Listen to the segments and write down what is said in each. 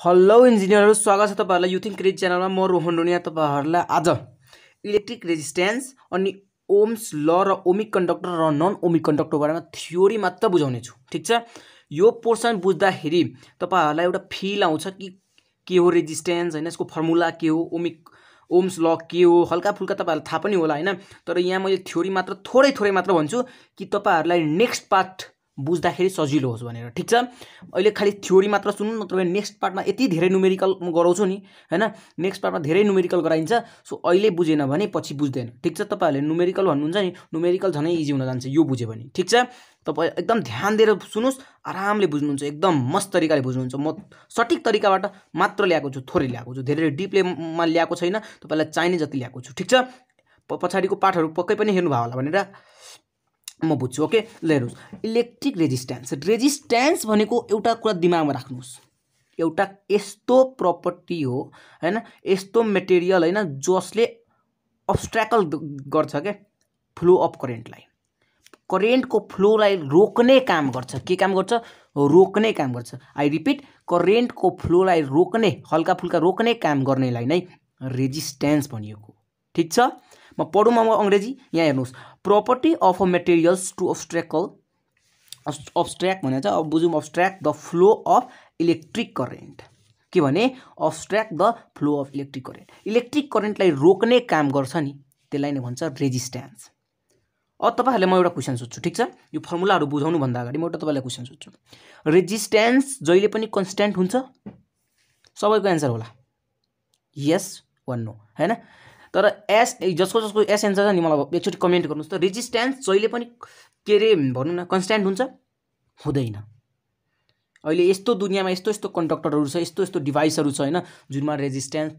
Hello इन्जिनियरहरु, स्वागत छ तपाईहरुलाई युथिङ क्रेज च्यानलमा। म रोहन डोनिया तपाईहरुलाई आज इलेक्ट्रिक रेजिस्टेन्स अनि ओम्स ल र ओमिक कन्डक्टर र नन ओमिक कन्डक्टर बारेमा थ्योरी मात्र बुझाउने छु। ठीक छ, यो पोर्सन बुझ्दाखेरि तपाईहरुलाई एउटा फिल आउँछ कि के हो रेजिस्टेन्स हैन, यसको फर्मुला के हो, ओम्स ल के हो, हल्का फुल्का तपाईहरुलाई थाहा पनि होला हैन। तर यहाँ मैले थ्योरी मात्र थोरै मात्र भन्छु कि तपाईहरुलाई नेक्स्ट पार्ट बुझ्दाखेरि सजिलो होस् भनेर। ठीक छ, अहिले खाली थ्योरी मात्र सुन्नु, नत्र नेक्स्ट पार्टमा यति धेरै न्युमेरिकल म गराउँछु नि हैन। नेक्स्ट पार्टमा धेरै न्युमेरिकल गराइन्छ, सो अहिले बुझेन भने पछि बुझ्दैन। ठीक छ, तपाईहरुले न्युमेरिकल भन्नुहुन्छ नि, न्युमेरिकल झनै इजी हुन जान्छ यो बुझ्यो भने। ठीक छ, तपाई एकदम ध्यान दिएर सुन्नुस्, आरामले बुझ्नुहुन्छ, एकदम मस्त तरिकाले बुझ्नुहुन्छ। म सठिक तरिकाबाट मात्र ल्याएको छु, थोरै ल्याएको छु, धेरै डिपलेमा ल्याएको छैन, तपाईलाई चाहिने जति ल्याएको छु। ठीक छ, पछाडीको पाठहरु पक्कै पनि हेर्नु भयो होला भनेर म बुझ्छु। ओके, ल हेर्नुस्, इलेक्ट्रिक रेजिस्टेन्स भनेको एउटा कुरा दिमागमा राख्नुस्, एउटा यस्तो प्रपर्टी हो हैन, यस्तो मटेरियल हैन जसले अब्स्ट्रकल गर्छ के फ्लो अफ करेन्टलाई, करेन्टको फ्लोलाई रोक्ने काम गर्छ। के काम गर्छ? रोक्ने काम गर्छ। आई रिपिट, करेन्टको फ्लोलाई रोक्ने, हल्का फुल्का रोक्ने काम गर्नेलाई नै रेजिस्टेन्स भनिएको। ठीक छ, म पढौँ म अंग्रेजी। यहाँ हेर्नुस्, property of a materials to abstract भने चाहिँ अब बुझौँ, abstract the flow of electric current. के भने? Abstract the flow of electric current, electric करेन्टलाई रोक्ने काम गर्छ नि, त्यसलाई नै भन्छ रेजिस्टेन्स। अब तपाईहरुले म एउटा क्वेशन सोध्छु। ठीक छ, यो फर्मुलाहरु बुझाउनु भन्दा अगाडि म एउटा तपाईलाई क्वेशन सोध्छु। रेजिस्टेन्स जहिले पनि कन्स्ट्यान्ट हुन्छ? सबैको आन्सर होला यस वा नो हैन। तर एस जसको एस एन्सर छ नि, मलाई एकचोटी कमेन्ट गर्नुस् त, रेजिस्टेन्स जहिले पनि के रे भन्नु न, कन्स्ट्यान्ट हुन्छ? हुँदैन। अहिले यस्तो दुनियाँमा यस्तो कन्डक्टरहरु छ, यस्तो डिभाइसहरु छ हैन, जुनमा रेजिस्टेन्स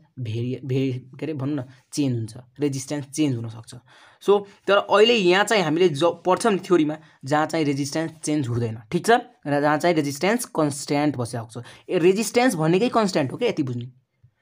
के रे भन्नु न, चेन्ज हुन्छ, रेजिस्टेन्स चेन्ज हुन सक्छ। सो तर अहिले यहाँ चाहिँ हामीले पढ्छौं नि थ्योरीमा, जहाँ चाहिँ रेजिस्टेन्स चेन्ज हुँदैन। ठीक छ, र जहाँ चाहिँ रेजिस्टेन्स कन्स्ट्यान्ट बसेको छ। रेजिस्टेन्स भनेकै कन्स्ट्यान्ट हो के, यति बुझ्नु।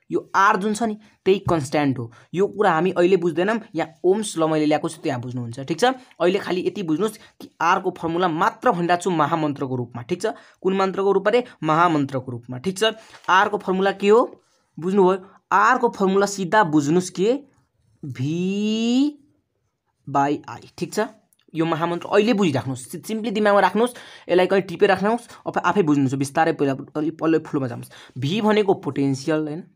यो आर जुन छ नि, त्यही कन्स्ट्यान्ट हो। यो कुरा हामी अहिले बुझ्दैनौं, यहाँ ओम्स ल मैले ल्याएको छु त्यहाँ बुझ्नुहुन्छ। ठीक छ, अहिले खाली यति बुझ्नुस् कि आर को फर्मुला मात्र भनिरहेको छु महामन्त्रको रूपमा। ठीक छ, कुन मन्त्रको रूपमा रे? महामन्त्रको रूपमा। ठीक छ, आर को फर्मुला के हो बुझ्नुभयो? आर को फर्मुला सिधा बुझ्नुस् के V/I। ठीक छ, यो महामन्त्र अहिले बुझिराख्नुस्, सिम्पली दिमागमा राख्नुस्, यसलाई कहीँ टिपे राख्नुस्, आफै बुझ्नुहुन्छ बिस्तारै। पहिला फ्लोमा जानुस्। V भनेको पोटेन्शियल हैन,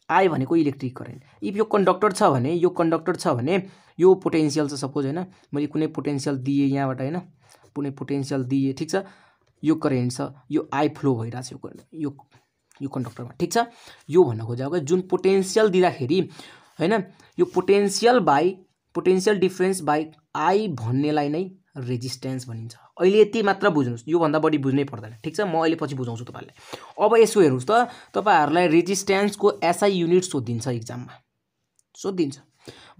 आई भनेको इलेक्ट्रिक करेन्ट। इफ यो कन्डक्टर छ भने, यो कन्डक्टर छ भने यो पोटेन्शियल छ सपोज हैन, मैले कुनै पोटेन्शियल दिए यहाँबाट हैन, कुनै पोटेन्शियल दिए। ठीक छ, यो करेन्ट छ, यो आई फ्लो भइराछ यो कन्डक्टरमा। ठीक छ, यो भन्न खोजेको जुन पोटेन्शियल दिँदाखेरि हैन, यो पोटेन्शियल डिफरेन्स बाइ आई भन्नेलाई नै रेजिस्टेन्स भनिन्छ। अहिले यति मात्र बुझ्नुस्, यो भन्दा बढी बुझ्नै पर्दैन। ठीक छ, म अहिले पछि बुझाउँछु तपाईहरुलाई। अब यसो हेर्नुस् त, तपाईहरुलाई रेजिस्टेन्सको एसआई युनिट सोधिन्छ एक्जाममा, सोधिन्छ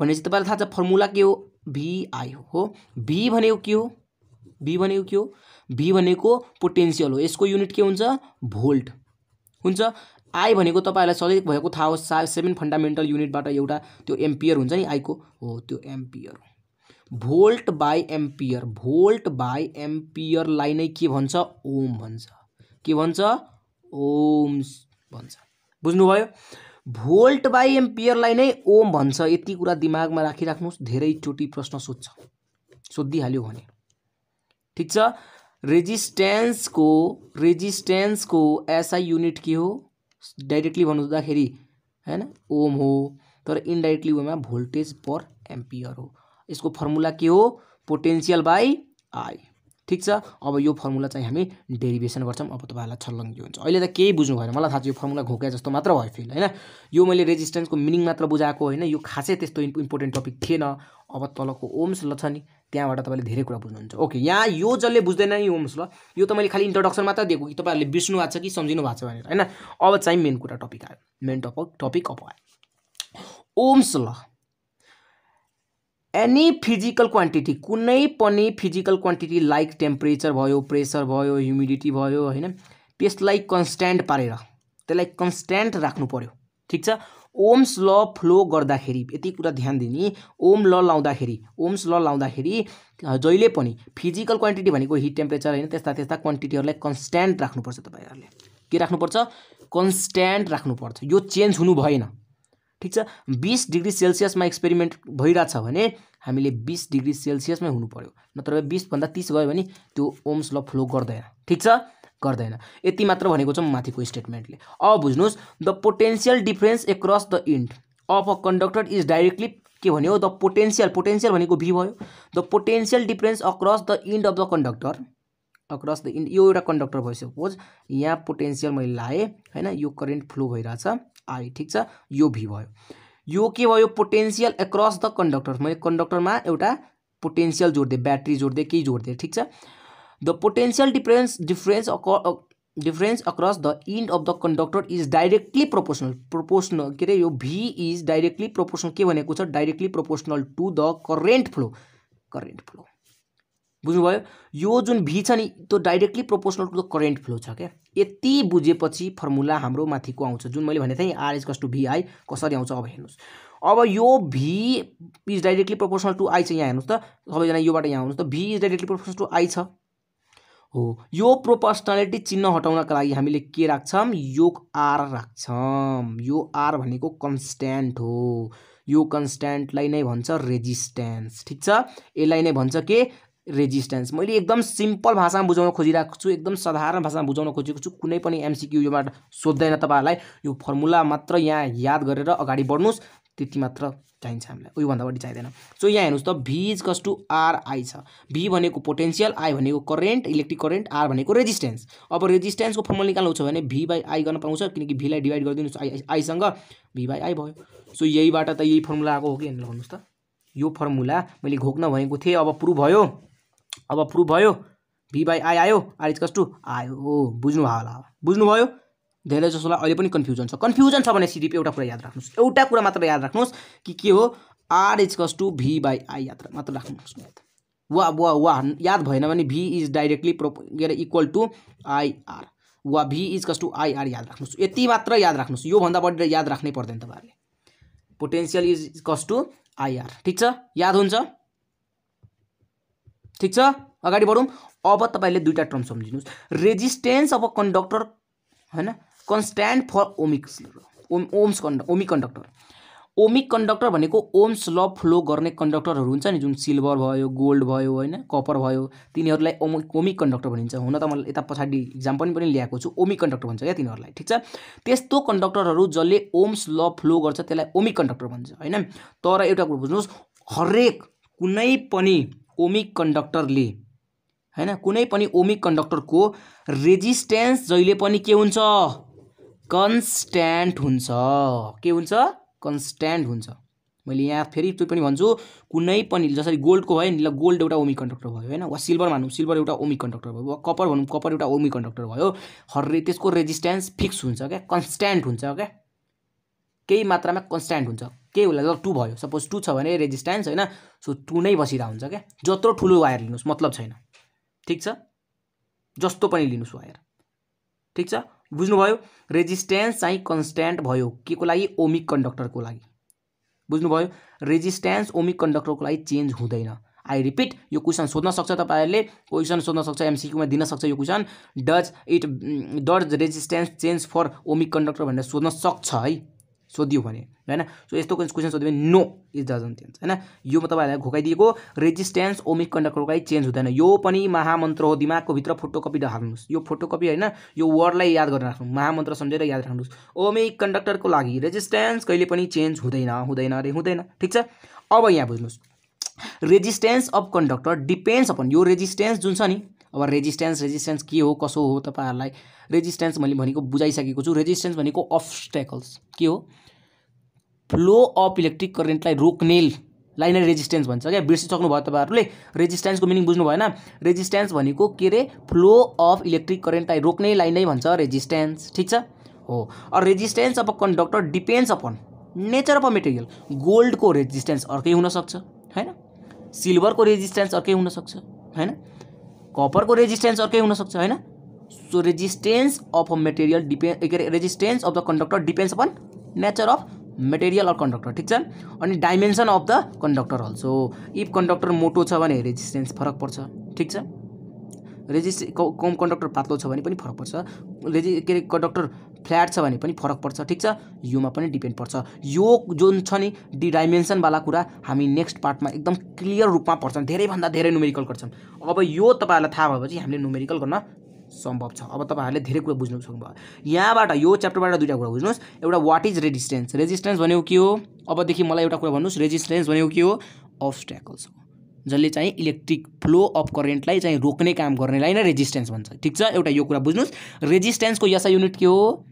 भनेपछि तपाईलाई थाहा छ फर्मुला के हो? VI हो। V भनेको के हो? V भनेको पोटेन्शियल हो, यसको युनिट के हुन्छ? भोल्ट हुन्छ। आई भनेको तपाईहरुलाई सधैँ भएको थाहा हो, 7 फन्डामेन्टल युनिटबाट एउटा त्यो एम्पियर हुन्छ नि, आई को हो त्यो एम्पियर हो। भोल्ट बाइ एम्पियरलाई नै के भन्छ? ओम भन्छ। के भन्छ? ओम्स भन्छ। बुझ्नुभयो? भोल्ट बाइ एम्पियरलाई नै ओम भन्छ। यति कुरा दिमागमा राखिराख्नुस्, धेरैचोटि प्रश्न सोधिहाल्यो भने। ठीक छ, रेजिस्टेन्सको एसआई युनिट के हो? डाइरेक्टली भन्नुपर्दाखेरि हैन ओम हो, तर इनडाइरेक्टली वेमा भोल्टेज पर एम्पियर हो। यसको फर्मुला के हो? Potential by I. ठीक छ, अब यो फर्मुला चाहिँ हामी डेरिभेसन गर्छौं। अब तपाईहरुलाई छल्लङ्गी हुन्छ। अहिले त केही बुझ्नु भएन, मलाई थाहा छ यो फर्मुला घोके जस्तो मात्र भयो फिल हैन। यो मैले रेजिस्टेन्सको मिनिङ मात्र बुझाएको हैन, यो खासै त्यस्तो इम्पोर्टेन्ट टपिक थिएन। अब तलको ओम्स ल छ नि, त्यहाँबाट तपाईले धेरै कुरा बुझ्नुहुन्छ। ओके, यहाँ यो जसले बुझ्दैन नि ओम्स ल, यो त मैले खाली इन्ट्रोडक्सन मात्र दिएको कि तपाईहरुले बिर्सनु भएको छ कि सम्झिनु भएको छ भनेर हैन। अब चाहिँ मेन कुरा टपिक आयो, मेन टपिक अब आयो ओम्स ल। एनी फिजिकल क्वान्टिटी, कुनै पनि फिजिकल क्वान्टिटी लाइक टेम्परेचर भयो, प्रेसर भयो, ह्युमिडिटी भयो हैन, त्यसलाई कन्स्ट्यान्ट पारेर त्यसलाई कन्स्ट्यान्ट राख्नु पर्यो। ठीक छ, ओम्स ल फ्लो गर्दाखेरि यति कुरा ध्यान दिने, ओम्स ल लाउँदाखेरि जहिले पनि फिजिकल क्वान्टिटी भनेको हिट टेम्परेचर हैन, त्यस्ता क्वान्टिटीहरुलाई कन्स्ट्यान्ट राख्नुपर्छ। तपाईहरुले के राख्नुपर्छ? कन्स्ट्यान्ट राख्नुपर्छ, यो चेन्ज हुनु भएन। ठिक छ, 20 डिग्री सेल्सियसमा एक्सपेरिमेन्ट भइरहेछ भने हामीले 20 डिग्री सेल्सियसमै हुनु पर्यो, नत्र 20 भन्दा 30 गयो भने त्यो ओम्स ल फ्लो गर्दैन। ठिक छ, गर्दैन। यति मात्र भनेको छ माथिको स्टेटमेन्टले। अब बुझ्नुस्, the potential difference across the end of a conductor is directly के भन्यो, द पोटेन्शियल भनेको भी भयो, the potential difference across the end of the conductor, across the end, यो एउटा कंडक्टर भयो सपोज, यहाँ पोटेन्शियल मैले लाएँ हैन, यो करेन्ट फ्लो भइरहेछ आई। ठिक छ, यो भी भयो, यो के भयो पोटेन्शियल एक्रस द कंडक्टर, मैले कंडक्टरमा एउटा पोटेन्शियल जोड्दै, ब्याट्री जोड्दै, केही जोड्दै। ठिक छ, the potential difference across the end of the conductor is directly proportional के अरे यो भी इज डाइरेक्टली प्रोपोर्सनल के भनेको छ, directly proportional to the current flow. बुझ्नुभयो, यो जुन भी छ नि त्यो directly proportional to the current flow छ क्या। यति बुझेपछि फर्मुला हाम्रो माथिको आउँछ, जुन मैले भनेको थिएँ R equals to V I कसरी आउँछ। अब हेर्नुहोस्, अब यो V is directly proportional to I छ, यहाँ हेर्नुहोस् त सबैजना, योबाट यहाँ आउनुहोस् त, V is directly proportional to I छ हो। यो प्रोपोर्सनालिटी चिन्ह हटाउनका लागि हामीले के राख्छौँ, योग आर राख्छौँ। यो आर भनेको कन्स्ट्यान्ट हो, यो कन्स्ट्यान्टलाई नै भन्छ रेजिस्टेन्स। ठिक छ, यसलाई नै भन्छ के, रेजिस्टेन्स। मैले एकदम सिम्पल भाषामा बुझाउन खोजिरहेको छु, एकदम साधारण भाषामा बुझाउन खोजेको छु, कुनै पनि एमसीक्यू योबाट सोध्दैन तपाईहरुलाई। यो फर्मुला मात्र यहाँ याद गरेर अगाडि बढ्नुस्, त्यति मात्र चाहिन्छ हामीलाई, उयो भन्दा बढी चाहिदैन। सो यहाँ हेर्नुस् त, V is equals to R I छ, भी भनेको पोटेन्शियल, आई भनेको करेन्ट, इलेक्ट्रिक करेन्ट, आर भनेको रेजिस्टेन्स। अब रेजिस्टेन्सको फर्मुला निकाल्नु छ भने भी बाई आई गर्न पाउँछ, किनकि भीलाई डिवाइड गरिदिनुस् आईसँग, भी बाई आई भयो। सो यहीबाट त यही फर्मुला आएको हो कि हेर्नु भन्नुस् त, यो फर्मुला मैले घोक्न भएको थिएँ, अब प्रुभ भयो, भी बाई आई आयो, आर इज इक्वल्स टु आयो। बुझ्नु भयो होला, बुझ्नुभयो। धेरै जसोलाई अहिले पनि कन्फ्युजन छ भने सिर्फ एउटा कुरा याद राख्नुस्, एउटा कुरा मात्र याद राख्नुस् कि के हो, R is equals to V by I मात्र राख्नुस् याद। वा याद भएन भने भी इज डाइरेक्टली के अरे इक्वल टु आई आर, वा V is equals to I R याद राख्नुस्, यति मात्र याद राख्नुस्, यो भन्दा बढी याद राख्नै पर्दैन तपाईहरुले। Potential is equals to I R. ठिक छ, याद हुन्छ? ठिक छ, अगाडि बढौँ। अब तपाईले दुईटा टर्म सम्झिनुस्, रेजिस्टेन्स अफ अ कंडक्टर हैन, constant for ohmic conductor. Ohmic conductor भनेको ओम्स ल फ्लो गर्ने कंडक्टरहरू हुन्छ नि, जुन सिल्भर भयो, गोल्ड भयो हैन, कपर भयो, तिनीहरूलाई ओमिक कंडक्टर भनिन्छ। हुन त मैले यता पछाडि एक्जाम्पल पनि ल्याएको छु, ओमिक कंडक्टर भन्छ क्या तिनीहरूलाई। ठिक छ, त्यस्तो कंडक्टरहरू जसले ओम्स ल फ्लो गर्छ त्यसलाई ओमिक कंडक्टर भन्छ हैन। तर एउटा कुरा बुझ्नुस्, हरेक कुनै पनि ओमिक कंडक्टरले हैन, कुनै पनि ओमिक कंडक्टरको रेजिस्टेन्स जहिले पनि के हुन्छ, कन्स्ट्यान्ट हुन्छ। के हुन्छ, कन्स्ट्यान्ट हुन्छ। मैले यहाँ फेरि त्यो पनि भन्छु, कुनै पनि जसरी गोल्डको भयो नि, गोल्ड एउटा ओमिक कंडक्टर भयो हैन, वा सिल्भर मानौँ, सिल्भर एउटा ओमिक कंडक्टर भयो, वा कपर भनौँ, कपर एउटा ओमिक कंडक्टर भयो, हरेक त्यसको रेजिस्टेन्स फिक्स हुन्छ क्या, कन्स्ट्यान्ट हुन्छ क्या, केही मात्रामा कन्स्ट्यान्ट हुन्छ। के होला, ल 2 भयो, सपोज 2 छ भने रेजिस्टेन्स हैन, सो 2 नै बसिरा हुन्छ क्या। जत्रो ठुलो वायर लिनुस् मतलब छैन। ठिक छ, जस्तो पनि लिनुस् वायर। ठिक छ, बुझ्नुभयो। रेजिस्टेन्स चाहिँ कन्स्ट्यान्ट भयो, के को लागि, ओमिक कंडक्टरको लागि। बुझ्नुभयो, रेजिस्टेन्स ओमिक कंडक्टरको लागि चेन्ज हुँदैन। आई रिपिट, यो क्वेसन सोध्न सक्छ तपाईहरुले, क्वेसन सोध्न सक्छ, एमसीक्यूमा दिन सक्छ यो question, does resistance change for ohmic conductor भनेर सोध्न सक्छ है, सोधियो भने हैन। सो यस्तो क्वेसन सोध्यो भने नो इट डजन्ट चेन्ज हैन। यो म तपाईहरुलाई घोकाइदिएको, रेजिस्टेन्स ओमिक कंडक्टरको लागि चेन्ज हुँदैन। यो पनि महामन्त्र हो, दिमागको भित्र फोटोकपी राख्नुस्। यो फोटोकपी हैन, यो वर्डलाई याद गरेर राख्नु, महामन्त्र सम्झेर याद राख्नुस्। ओमिक कंडक्टरको लागि रेजिस्टेन्स कहिले पनि चेन्ज हुँदैन। ठिक छ, अब यहाँ बुझ्नुस्, resistance of conductor depends upon, यो रेजिस्टेन्स जुन छ नि, अब रेजिस्टेन्स के हो कसो हो तपाईहरुलाई रेजिस्टेन्स मैले भनेको बुझाइसकेको छु। रेजिस्टेन्स भनेको अब्स्ट्याकल्स, के हो, फ्लो अफ इलेक्ट्रिक करेन्टलाई रोक्नेलाई नै रेजिस्टेन्स भन्छ क्या। बिर्सिसक्नु भयो तपाईहरुले, रेजिस्टेन्सको मिनिङ बुझ्नु भएन। रेजिस्टेन्स भनेको के रे, फ्लो अफ इलेक्ट्रिक करेन्टलाई रोक्नेलाई नै भन्छ रेजिस्टेन्स। ठिक छ हो। और resistance of a conductor depends upon nature of a material. गोल्डको रेजिस्टेन्स अर्कै हुन सक्छ हैन, सिल्भरको रेजिस्टेन्स अर्कै हुन सक्छ हैन, कपरको रेजिस्टेन्स अर्कै हुन सक्छ हैन। So resistance of a material resistance of the conductor depends upon nature of material और कंडक्टर। ठीक छ, अनि dimension of the conductor also. If conductor मोटो छ भने रेजिस्टेन्स फरक पर्छ। ठीक छ, कम कंडक्टर पातलो छ भने पनि फरक पर्छ। कंडक्टर फ्ल्याट छ भने पनि फरक पर्छ ठीक छ, योमा पनि डिपेन्ड पर्छ। यो जुन छ नि डिडाइमेन्सनवाला कुरा हामी नेक्स्ट पार्टमा एकदम क्लियर रूपमा पढ्छौँ, धेरैभन्दा धेरै न्युमेरिकल गर्छौँ। अब यो तपाईँहरूलाई थाहा भएपछि हामीले न्युमेरिकल गर्न सम्भव छ। अब तपाईँहरूले धेरै कुरा बुझ्नु सक्नुभयो। यहाँबाट यो च्याप्टरबाट दुईवटा कुरा बुझ्नुहोस्। एउटा वाट इज रेजिस्टेन्स, रेजिस्टेन्स भनेको के हो? अबदेखि मलाई एउटा कुरा भन्नुहोस्, रेजिस्टेन्स भनेको के हो? अब्स्ट्याकल्स हो, जसले चाहिँ इलेक्ट्रिक फ्लो अफ करेन्टलाई चाहिँ रोक्ने काम गर्नेलाई नै रेजिस्टेन्स भन्छ ठीक छ। एउटा यो कुरा बुझ्नुहोस्। रेजिस्टेन्सको एसआई युनिट के हो?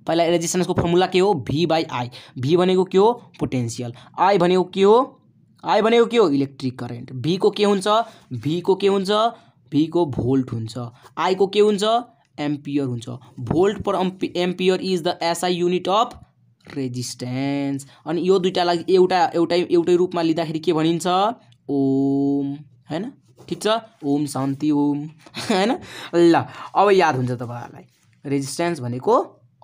पहिला रेजिस्टेन्सको फर्मुला के हो? V/I। V भनेको के हो? पोटेन्सियल। I भनेको के हो? I भनेको के हो? Electric current. V को के हुन्छ? V को के हुन्छ? V को भोल्ट हुन्छ। I को के हुन्छ? एम्पियर हुन्छ। Volt per ampere is the SI unit of resistance. अनि यो दुईटालाई एउटै रूपमा लिँदाखेरि के भनिन्छ? ओम, हैन ठीक छ। ओम शान्ति ओम, हैन। ल अब याद हुन्छ तपाईँहरूलाई, रेजिस्टेन्स भनेको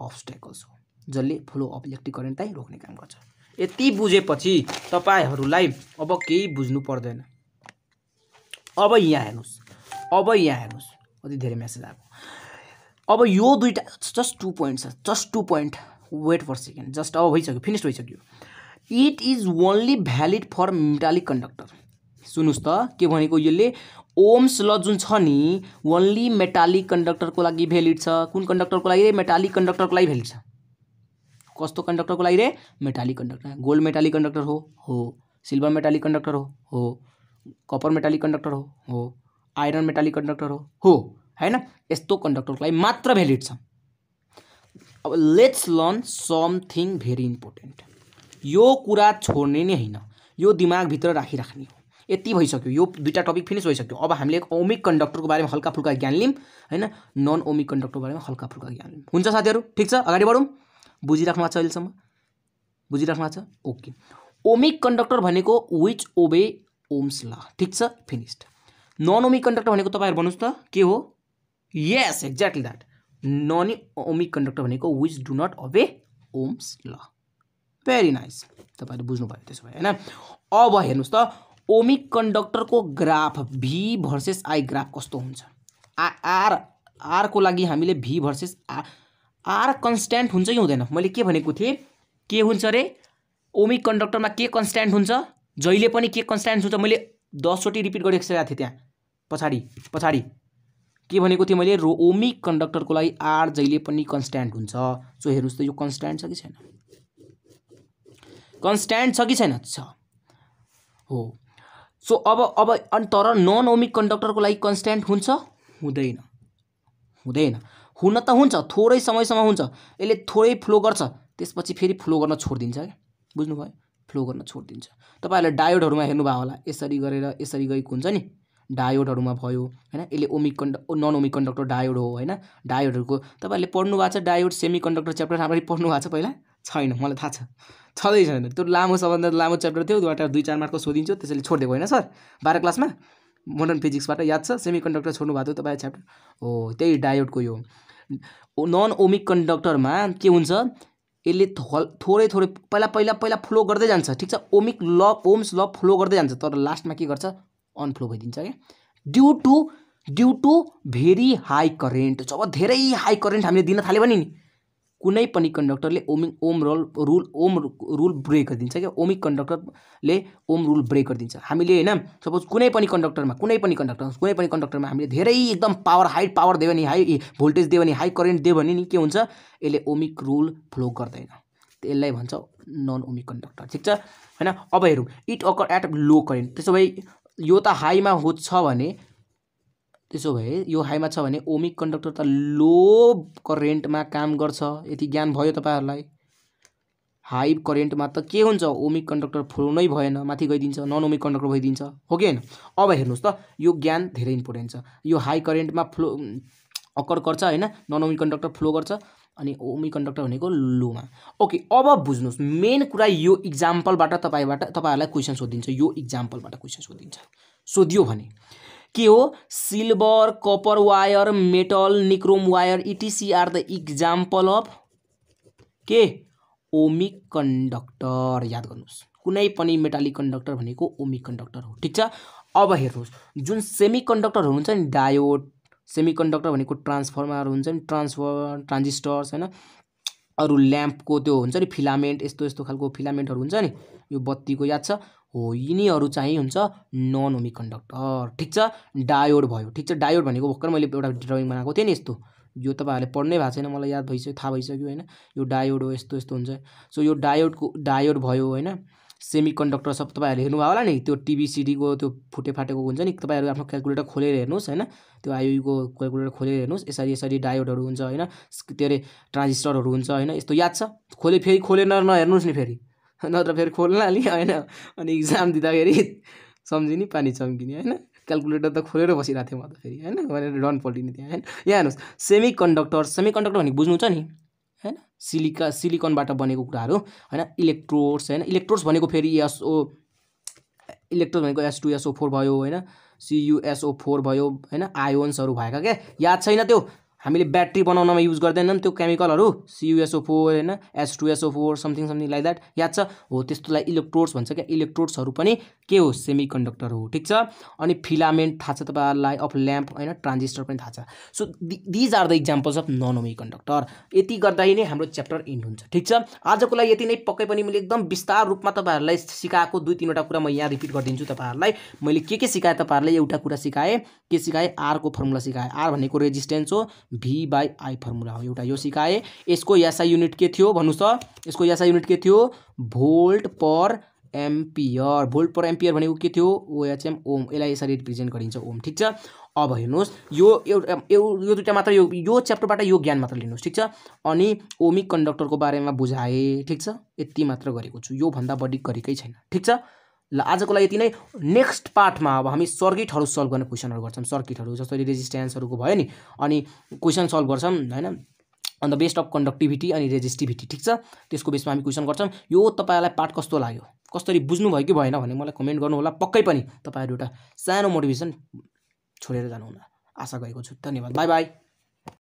अब्स्ट्याकल्स हो जसले फ्लो अफ इलेक्ट्रिक करेन्टलाई रोक्ने काम गर्छ। यति बुझेपछि तपाईँहरूलाई अब केही बुझ्नु पर्दैन। अब यहाँ हेर्नुहोस्, कति धेरै मेसेज आएको। अब यो दुईटा जस्ट 2 पोइन्ट छ, just 2 point, wait for second, just अब भइसक्यो, फिनिस भइसक्यो। It is only valid for metallic conductor. सुन्नुहोस् त के भनेको यसले? ओम्स ल जुन छ नि ओन्ली मेटालिक कन्डक्टरको लागि भ्यालिड छ। कुन कन्डक्टरको लागि रे? मेटालिक कन्डक्टरको लागि भ्यालिड छ। कस्तो कन्डक्टरको लागि रे? Metallic conductor. Gold metallic conductor हो। सिल्भर मेटालिक कन्डक्टर हो। कपर मेटालिक कन्डक्टर हो। आइरन मेटालिक कन्डक्टर हो, हैन। यस्तो कन्डक्टरको लागि मात्र भ्यालिड छ। अब let's learn something very important. यो कुरा छोड्ने नै हैन, यो दिमागभित्र राखिराख्ने हो। यति भइसक्यो, यो दुईटा टपिक फिनिस भइसक्यो। अब हामीले ओमिक कन्डक्टरको बारेमा हल्का फुल्का ज्ञान लियौँ, हैन। नन ओमिक कन्डक्टरको बारेमा हल्का फुल्का ज्ञान लियौँ। हुन्छ साथीहरू, ठिक छ, अगाडि बढौँ। बुझिराख्नु भएको छ अहिलेसम्म? बुझिराख्नु भएको छ? ओके। ओमिक कन्डक्टर भनेको विच ओबे ओम्स ल, ठिक छ, फिनिस्ड। नन ओमिक कन्डक्टर भनेको तपाईँहरू भन्नुहोस् त के हो? Yes, exactly that. Non ohmic conductor भनेको which do not obey ohm's law. Very nice, तपाईँहरूले बुझ्नुभयो त्यसो भए, हैन। अब हेर्नुहोस् त ओमिक कन्डक्टरको graph V versus I graph कस्तो हुन्छ? आर को लागि हामीले V भर्सेस आर कन्स्ट्यान्ट हुन्छ कि हुँदैन? मैले के भनेको थिएँ? के हुन्छ रे? ओमिक कन्डक्टरमा के कन्स्ट्यान्ट हुन्छ? जहिले पनि के कन्स्ट्यान्ट हुन्छ? मैले 10 चोटि रिपिट गरिसकेको थिएँ त्यहाँ पछाडि के भनेको थिएँ मैले? ओमिक कन्डक्टरको लागि आर जहिले पनि कन्स्ट्यान्ट हुन्छ। सो हेर्नुहोस् त यो कन्स्ट्यान्ट छ कि छैन? कन्स्ट्यान्ट छ कि छैन? छ हो। सो अब अनि तर नन ओमिक कन्डक्टरको लागि कन्स्ट्यान्ट हुन्छ? हुँदैन। हुन त हुन्छ, थोरै समयसम्म हुन्छ। यसले थोरै फ्लो गर्छ, त्यसपछि फेरि फ्लो गर्न छोडिदिन्छ क्या। बुझ्नुभयो? फ्लो गर्न छोडिदिन्छ। तपाईँहरूले डायोडहरूमा हेर्नुभयो होला, यसरी गरेर यसरी गएको हुन्छ नि, डायोडहरूमा भयो, हैन। यसले नन ओमिक कन्डक्टर डायोड हो, हैन। डायोडहरूको तपाईँहरूले पढ्नु भएको छ? डायोड सेमी कन्डक्टर च्याप्टर राम्ररी पढ्नु भएको छ पहिला? छैन, मलाई थाहा छ, छँदै छैन। त्यो लामो सबभन्दा लामो च्याप्टर थियो, दुईवटा 2-4 मार्कको सोधिन्थ्यो, त्यसैले छोडिदिएको होइन सर? 12 क्लासमा मोडर्न फिजिक्सबाट याद छ? सेमी कन्डक्टर छोड्नु भएको थियो तपाईँ च्याप्टर हो, त्यही डायोडको यो नन ओमिक कन्डक्टरमा के हुन्छ? यसले थोरै पहिला फ्लो गर्दै जान्छ, ठिक छ। ओम्स ल फ्लो गर्दै जान्छ, तर लास्टमा के गर्छ? अनफ्लो भइदिन्छ क्या। Due to very high current. जब धेरै हाई करेन्ट हामीले दिन थाल्यो भने नि कुनै पनि कन्डक्टरले ओम रुल ब्रेक गरिदिन्छ क्या। ओमिक कन्डक्टरले ओम रुल ब्रेक गरिदिन्छ। हामीले हैन, सपोज कुनै पनि कन्डक्टरमा हामीले धेरै एकदम हाई पावर दियो भने, हाई भोल्टेज दियो भने, हाई करेन्ट दियो भने नि के हुन्छ? यसले ओमिक रुल फ्लो गर्दैन। त्यसलाई भन्छ नन ओमिक कन्डक्टर, ठिक छ, हैन। अब हेरौँ, it occur at low current. त्यसो भए यो त हाईमा छ भने, त्यसो भए यो हाईमा छ भने ओमिक कन्डक्टर त लो करेन्टमा काम गर्छ। यति ज्ञान भयो तपाईँहरूलाई? हाई करेन्टमा त के हुन्छ? ओमिक कन्डक्टर फ्लो नै भएन, माथि गइदिन्छ, नन ओमिक कन्डक्टर भइदिन्छ, हो कि हैन? अब हेर्नुहोस् त यो ज्ञान धेरै इम्पोर्टेन्ट छ। यो हाई करेन्टमा फ्लो अकर गर्छ, हैन। नन ओमिक कन्डक्टर फ्लो गर्छ, अनि ओमिक कन्डक्टर भनेको लोमा। ओके, अब बुझ्नुहोस्, मेन कुरा यो इक्जाम्पलबाट तपाईँहरूलाई क्वेसन सोधिन्छ। यो इक्जाम्पलबाट क्वेसन सोधियो भने के हो? Silver, copper wire, metal, nichrome wire etc are the example of के? Ohmic conductor. याद गर्नुहोस्, कुनै पनि मेटालिक कन्डक्टर भनेको ओमिक कन्डक्टर हो, ठिक छ। अब हेर्नुहोस्, जुन सेमी कन्डक्टरहरू हुन्छ नि, डायोड, सेमिकन्डक्टर भनेको ट्रान्सफर्मर हुन्छ नि, ट्रान्जिस्टर्स हैन, अरू ल्याम्पको त्यो हुन्छ नि फिलामेन्ट, यस्तो यस्तो खालको फिलामेन्टहरू हुन्छ नि, यो बत्तीको याद छ हो, यिनीहरू चाहिँ हुन्छ नन ओमिक कन्डक्टर। ठिक छ, डायोड भयो। ठिक छ, डायोड भनेको भर्खर मैले एउटा ड्रइङ बनाएको थिएँ नि यस्तो, यो तपाईँहरूले पढ्नै भएको छैन मलाई याद भइसक्यो, थाहा भइसक्यो होइन, यो डायोड हो, यस्तो यस्तो हुन्छ। सो यो डायोड भयो होइन। सेमिकन्डक्टर सब तपाईँहरूले हेर्नुभयो होला नि, त्यो टिभी-सिडीको त्यो फुटेफाटेको हुन्छ नि, तपाईँहरू आफ्नो क्यालकुलेटर खोलेर हेर्नुहोस् होइन, त्यो आइयुको क्यालकुलेटर खोलेर हेर्नुहोस्, यसरी यसरी डायोडहरू हुन्छ होइन, के अरे ट्रान्जिस्टरहरू हुन्छ होइन, यस्तो याद छ। फेरि खोलेर नहेर्नुहोस् नि फेरि, नत्र फेरि खोल्नाले होइन, अनि इक्जाम दिँदाखेरि सम्झिने पानी चम्किने होइन, क्यालकुलेटर त खोलेर बसिरहेको थिएँ म त फेरि होइन, भनेर डन पल्टिने त्यहाँ होइन। यहाँ हेर्नुहोस्, सेमिकन्डक्टर भनेको बुझ्नुहुन्छ नि होइन, सिलिकनबाट बनेको कुराहरू होइन। इलेक्ट्रोड्स होइन, इलेक्ट्रोड्स भनेको फेरि इलेक्ट्रोड भनेको S2SO4 भयो होइन, CuSO4 भयो होइन, आयोन्सहरू भएका क्या, याद छैन त्यो, हामीले ब्याट्री बनाउनमा युज गर्दैनौँ त्यो केमिकलहरू, CuSO4 होइन, S2SO4 समथिङ लाइक द्याट, याद छ हो, त्यस्तोलाई इलेक्ट्रोड्स भन्छ क्या। इलेक्ट्रोड्सहरू पनि के हो, सेमिकन्डक्टर हो। ठिक छ, अनि फिलामेन्ट थाहा छ तपाईँहरूलाई, अफ ल्याम्प होइन, ट्रान्जिस्टर पनि थाहा छ। So these are the examples of non ohmic conductor. यति गर्दा नै हाम्रो च्याप्टर इन्ड हुन्छ। ठिक छ, आजको लागि यति नै, पक्कै पनि मैले एकदम विस्तार रूपमा तपाईँहरूलाई सिकाएको 2-3वटा कुरा म यहाँ रिपिट गरिदिन्छु तपाईँहरूलाई। मैले के सिकाएँ तपाईँहरूलाई, एउटा कुरा सिकाएँ, के सिकाएँ, आरको फर्मुला सिकाएँ। आर भनेको रेजिस्टेन्स हो, V/I फर्मुला हो एउटा, यो सिकाएँ। यसको एसआई युनिट के थियो भन्नुहोस् त, यसको एसआई युनिट के थियो, भोल्ट पर एम्पियर। भोल्ट पर एम्पियर भनेको के थियो, OHM ओम, यसलाई यसरी रिप्रेजेन्ट गरिन्छ ओम। ठिक छ, अब हेर्नुहोस् यो दुईवटा मात्र, यो च्याप्टरबाट यो ज्ञान मात्र लिनुहोस्। ठिक छ, अनि ओमिक कन्डक्टरको बारेमा बुझाएँ। ठिक छ, यति मात्र गरेको छु, यो भन्दा बढी गरेकै छैन। ठिक छ, ल आजको लागि यति नै। नेक्स्ट पार्टमा अब हामी सर्किटहरू सल्भ गर्ने क्वेसनहरू गर्छौँ, सर्किटहरू जसरी रेजिस्टेन्सहरूको भयो नि, अनि क्वेसन सल्भ गर्छौँ होइन, अन्त बेस्ट अफ कन्डक्टिभिटी अनि रेजिस्टिभिटी। ठिक छ, त्यसको बेसमा हामी क्वेसन गर्छौँ। यो तपाईँहरूलाई पार्ट कस्तो लाग्यो, कसरी बुझ्नुभयो कि भएन भने मलाई कमेन्ट गर्नु होला। पक्कै पनि तपाईँहरू एउटा सानो मोटिभेसन छोडेर जानुहुन्न आशा गरेको छु। धन्यवाद, बाई बाई।